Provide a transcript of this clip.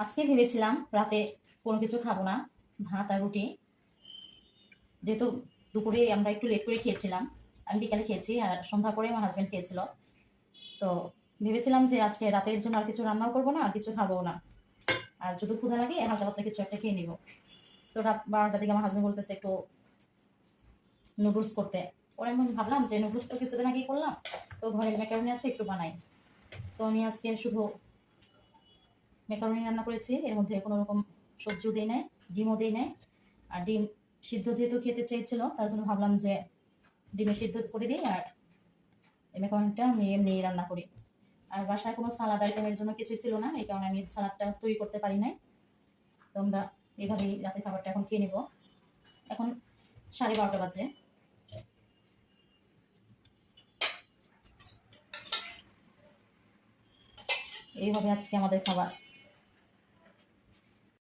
আজকে ভেবেছিলাম রাতে কোনো কিছু খাবো না, ভাত আর রুটি। যেহেতু দুপুরে আমরা একটু লেট করে খেয়েছিলাম, আমি বিকালে খেয়েছি আর সন্ধ্যা পরে আমার হাজব্যান্ড খেয়েছিল। তো ভেবেছিলাম যে আজকে রাতের জন্য আর কিছু রান্নাও করবো না, আর কিছু খাবো না, আর যদি ক্ষুধা লাগে হালকা পাতলা কিছু একটা খেয়ে নিব। তো রাত 12টার দিকে আমার হাজব্যান্ড বলতেছে একটু নুডলস করতে। পরে আমি ভাবলাম যে নুডলস তো কিছুদিন আগেই করলাম, তো ঘরে ম্যাকারনি আছে, একটু বানাই। তো আমি আজকে শুধু ম্যাকারনি রান্না করেছি, এর মধ্যে কোনো রকম সবজিও দিই নাই, ডিমও দিই নাই। আর ডিম সিদ্ধ যেহেতু খেতে চেয়েছিল, তার জন্য ভাবলাম যে ডিমে সিদ্ধ করে দিই আর এই ম্যাকারনিটা আমি এমনি রান্না করি। আর বাসায় কোনো সালাদ আইটেমের জন্য কিছুই ছিল না, এই কারণে আমি সালাদটা তৈরি করতে পারি নাই। তো আমরা এভাবেই রাতের খাবারটা এখন খেয়ে নিব। এখন 12:30 বাজে। এইভাবে আজকে আমাদের খাবার।